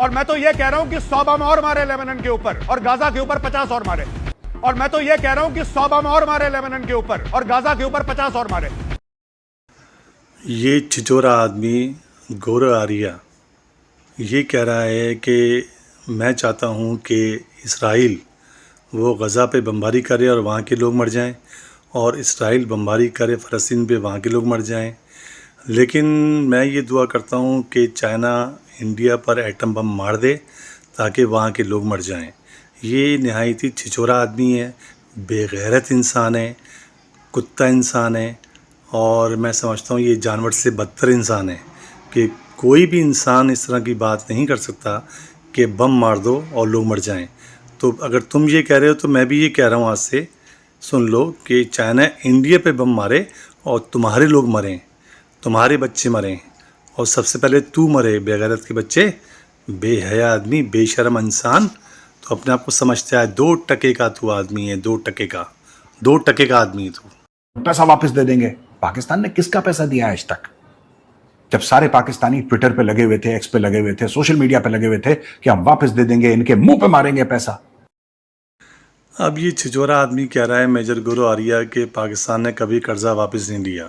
और मैं तो ये कह रहा हूं कि 100 बम और मारे लेबनान के ऊपर और गाजा के ऊपर 50 और मारे। और मैं तो ये कह रहा हूं कि 100 बम और मारे लेबनान के ऊपर और गाजा के ऊपर 50 और मारे। ये छिछोरा आदमी गौरव आर्या ये कह रहा है कि मैं चाहता हूं कि इसराइल वो गज़ा पे बमबारी करे और वहाँ के लोग मर जाएं, और इसराइल बमबारी करे फ़लस्तीन पे, वहाँ के लोग मर जाएं। लेकिन मैं ये दुआ करता हूँ कि चाइना इंडिया पर एटम बम मार दे ताकि वहाँ के लोग मर जाएं। ये नहायत ही छिछोरा आदमी है, बेगैरत इंसान है, कुत्ता इंसान है, और मैं समझता हूँ ये जानवर से बदतर इंसान है कि कोई भी इंसान इस तरह की बात नहीं कर सकता कि बम मार दो और लोग मर जाएं। तो अगर तुम ये कह रहे हो तो मैं भी ये कह रहा हूँ, आज से सुन लो कि चाइना इंडिया पे बम मारे और तुम्हारे लोग मरें, तुम्हारे बच्चे मरें, और सबसे पहले तू मरे बेगैरत के बच्चे, बेहया आदमी, बेशर्म इंसान। तो अपने आप को समझता है 2 टके का तू आदमी है, 2 टके का आदमी है तू। पैसा वापस दे देंगे। पाकिस्तान ने किसका पैसा दिया है आज तक? जब सारे पाकिस्तानी ट्विटर पे लगे हुए थे, एक्स पे लगे हुए थे, सोशल मीडिया पे लगे हुए थे कि हम वापस दे देंगे, इनके मुंह पे मारेंगे पैसा। अब ये छिछोरा आदमी कह रहा है मेजर गौरव आर्या कि पाकिस्तान ने कभी कर्जा वापस नहीं लिया।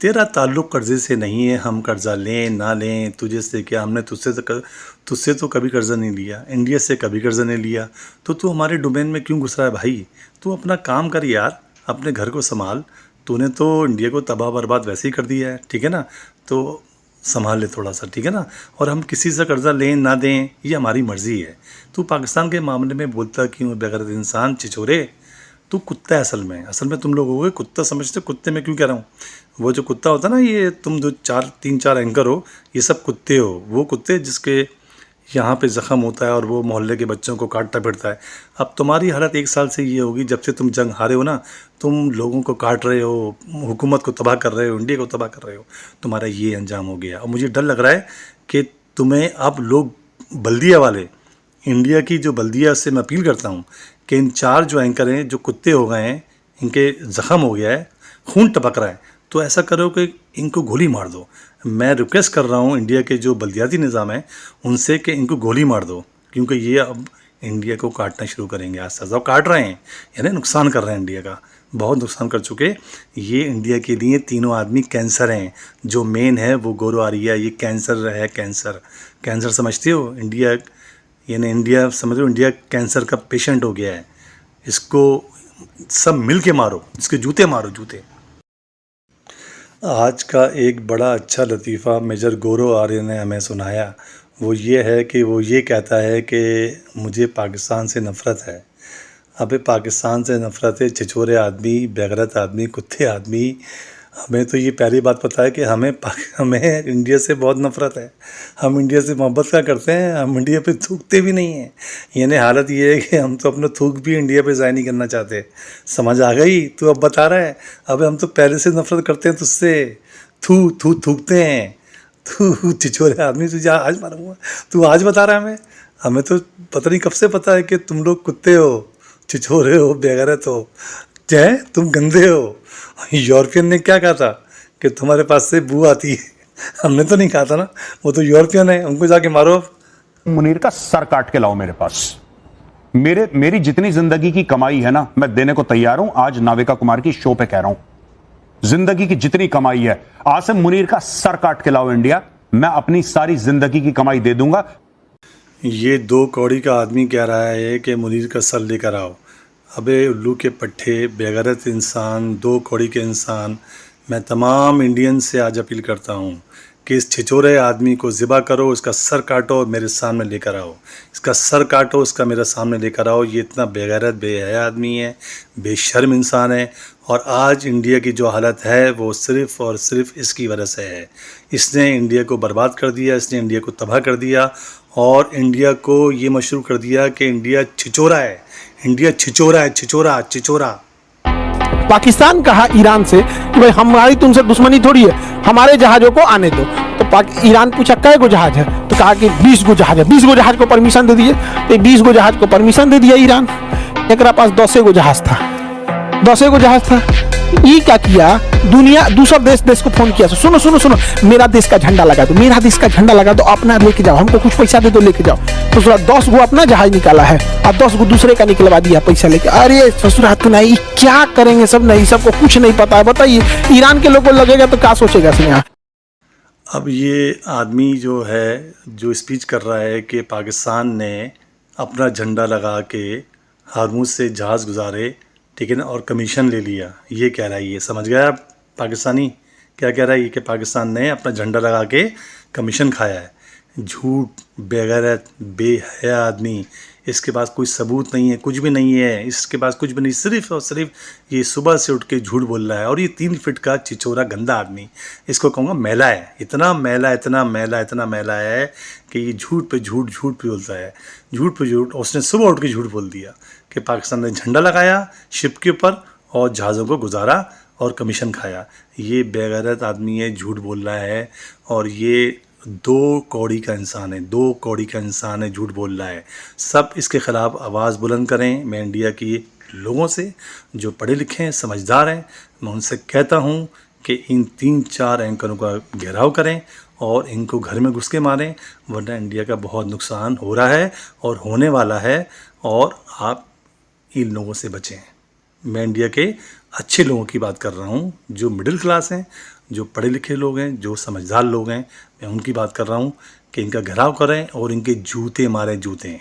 तेरा ताल्लुक़ कर्जे से नहीं है, हम कर्जा लें ना लें तुझे से क्या, हमने तुझसे तो कभी कर्जा नहीं लिया, इंडिया से कभी कर्जा नहीं लिया। तो तू हमारे डोमेन में क्यों घुस रहा है भाई? तू अपना काम कर यार, अपने घर को संभाल। तूने तो इंडिया को तबाह बर्बाद वैसे ही कर दिया है, ठीक है ना? तो संभाल ले थोड़ा सा, ठीक है ना? और हम किसी से कर्जा लें ना दें ये हमारी मर्ज़ी है। तू पाकिस्तान के मामले में बोलता क्यों बेगैरत इंसान, छिछोरे? तू कुत्ता है असल में तुम लोग हो गए कुत्ता समझते। कुत्ते में क्यों कह रहा हूँ? वो जो कुत्ता होता है ना, ये तुम जो 3-4 एंकर हो, ये सब कुत्ते हो। वो कुत्ते जिसके यहाँ पे ज़ख़म होता है और वो मोहल्ले के बच्चों को काटता फिरता है। अब तुम्हारी हालत 1 साल से ये होगी, जब से तुम जंग हारे हो ना, तुम लोगों को काट रहे हो, हुकूमत को तबाह कर रहे हो, इंडिया को तबाह कर रहे हो। तुम्हारा ये अंजाम हो गया। और मुझे डर लग रहा है कि तुम्हें अब लोग बल्दिया वाले, इंडिया की जो बल्दिया से मैं अपील करता हूँ कि इन 4 जो एंकर हैं जो कुत्ते हो गए हैं, इनके ज़ख़म हो गया है, खून टपक रहा है, तो ऐसा करो कि इनको गोली मार दो। मैं रिक्वेस्ट कर रहा हूँ इंडिया के जो बल्दियाती निज़ाम है उनसे कि इनको गोली मार दो, क्योंकि ये अब इंडिया को काटना शुरू करेंगे। आस्ते आस्ते काट रहे हैं, यानी नुकसान कर रहे हैं, इंडिया का बहुत नुकसान कर चुके। ये इंडिया के लिए तीनों आदमी कैंसर हैं। जो मेन है वो गौरव आर्या, ये कैंसर है। कैंसर समझते हो? इंडिया यानी इंडिया समझ लो, इंडिया कैंसर का पेशेंट हो गया है। इसको सब मिल के मारो, इसके जूते मारो, जूते। आज का एक बड़ा अच्छा लतीफ़ा मेजर गौरव आर्य ने हमें सुनाया। वो ये है कि वो ये कहता है कि मुझे पाकिस्तान से नफ़रत है। अबे पाकिस्तान से नफ़रत है, छिछोरे आदमी, बेगैरत आदमी, कुत्ते आदमी। हमें तो ये पहली बात पता है कि हमें इंडिया से बहुत नफ़रत है। हम इंडिया से मोहब्बत क्या करते हैं, हम इंडिया पे थूकते भी नहीं हैं। यानी हालत ये है कि हम तो अपना थूक भी इंडिया पे ज़ाया नहीं करना चाहते। समझ आ गई? तू अब बता रहा है। अब हम तो पहले से नफ़रत करते हैं तुझसे, थूकते हैं। तू छिछोरे आदमी, तुझे आज मारूंगा। तू आज बता रहा है हमें तो पता नहीं कब से पता है कि तुम लोग कुत्ते हो, छिछोरे हो, बेगैरत हो, जय तुम गंदे हो। यूरोपियन ने क्या कहा था कि तुम्हारे पास से बू आती है? हमने तो नहीं कहा था ना, वो तो यूरोपियन है, उनको जाके मारो। मुनीर का सर काट के लाओ मेरे पास। मेरी जितनी जिंदगी की कमाई है ना, मैं देने को तैयार हूं। आज नाविका कुमार की शो पे कह रहा हूं, जिंदगी की जितनी कमाई है, आज से मुनीर का सर काट के लाओ इंडिया, मैं अपनी सारी जिंदगी की कमाई दे दूंगा। ये 2 कौड़ी का आदमी कह रहा है कि मुनीर का सर लेकर आओ। अबे उल्लू के पट्टे, बेगैरत इंसान, 2 कौड़ी के इंसान, मैं तमाम इंडियन से आज अपील करता हूँ कि इस छिछोरे आदमी को ज़िबा करो, इसका सर काटो और मेरे सामने लेकर आओ। इसका सर काटो, इसका मेरे सामने लेकर आओ। ये इतना बेगैरत, बेहया आदमी है, बेशर्म इंसान है, और आज इंडिया की जो हालत है वो सिर्फ़ और सिर्फ इसकी वजह से है। इसने इंडिया को बर्बाद कर दिया, इसने इंडिया को तबाह कर दिया, और इंडिया को ये मशहूर कर दिया कि इंडिया छिछोरा है। इंडिया छिछोरा है, छिछोरा। पाकिस्तान कहा ईरान से कि भाई हमारी तुमसे दुश्मनी थोड़ी है, हमारे जहाज़ों को आने दो। तो ईरान पूछा कै गो जहाज है, तो कहा कि 20 गो जहाज है। 20 गो जहाज को परमिशन दे दिए। तो 20 गो जहाज को परमिशन दे दिया ईरान। एक पास 10 गो जहाज था। ये क्या किया, दुनिया दूसरा देश को फोन किया, सुनो सुनो सुनो, मेरा देश का झंडा लगा दो, मेरा देश का झंडा लगा दो, अपना लेके जाओ, हमको कुछ पैसा दे दो, लेके जाओ। तो ससुरा 10 गो अपना जहाज निकाला है और 10 गो दूसरे का निकलवा दिया पैसा लेके। अरे ससुरा तो नहीं, क्या करेंगे सब, नहीं, सबको कुछ नहीं पता है। बताइए ईरान के लोग को लगेगा तो क्या सोचेगा सिन्हा। अब ये आदमी जो है, जो स्पीच कर रहा है कि पाकिस्तान ने अपना झंडा लगा के हारमूज से जहाज़ गुजारे, ठीक है ना, और कमीशन ले लिया, ये कह रहा है। ये समझ गया आप पाकिस्तानी क्या कह रहा है? ये कि पाकिस्तान ने अपना झंडा लगा के कमीशन खाया है। झूठ, बेगैरत, बेहया आदमी, इसके पास कोई सबूत नहीं है, कुछ भी नहीं है, इसके पास कुछ भी नहीं, सिर्फ और सिर्फ ये सुबह से उठ के झूठ बोल रहा है। और ये 3 फीट का चिचोरा गंदा आदमी, इसको कहूँगा मैला है, इतना मैला, इतना मैला, इतना मैला है कि ये झूठ पे झूठ, झूठ पे बोलता है, झूठ पे झूठ। उसने सुबह उठ के झूठ बोल दिया कि पाकिस्तान ने झंडा लगाया शिप के ऊपर और जहाज़ों को गुजारा और कमीशन खाया। ये बेगैरत आदमी है, झूठ बोल रहा है, और ये 2 कौड़ी का इंसान है, 2 कौड़ी का इंसान है, झूठ बोल रहा है। सब इसके ख़िलाफ़ आवाज़ बुलंद करें। मैं इंडिया की लोगों से जो पढ़े लिखे हैं, समझदार हैं, मैं उनसे कहता हूँ कि इन 3-4 एंकरों का घेराव करें और इनको घर में घुस के मारें, वरना इंडिया का बहुत नुकसान हो रहा है और होने वाला है, और आप इन लोगों से बचें। मैं इंडिया के अच्छे लोगों की बात कर रहा हूँ, जो मिडिल क्लास हैं, जो पढ़े लिखे लोग हैं, जो समझदार लोग हैं, मैं उनकी बात कर रहा हूँ कि इनका घेराव करें और इनके जूते मारें, जूते।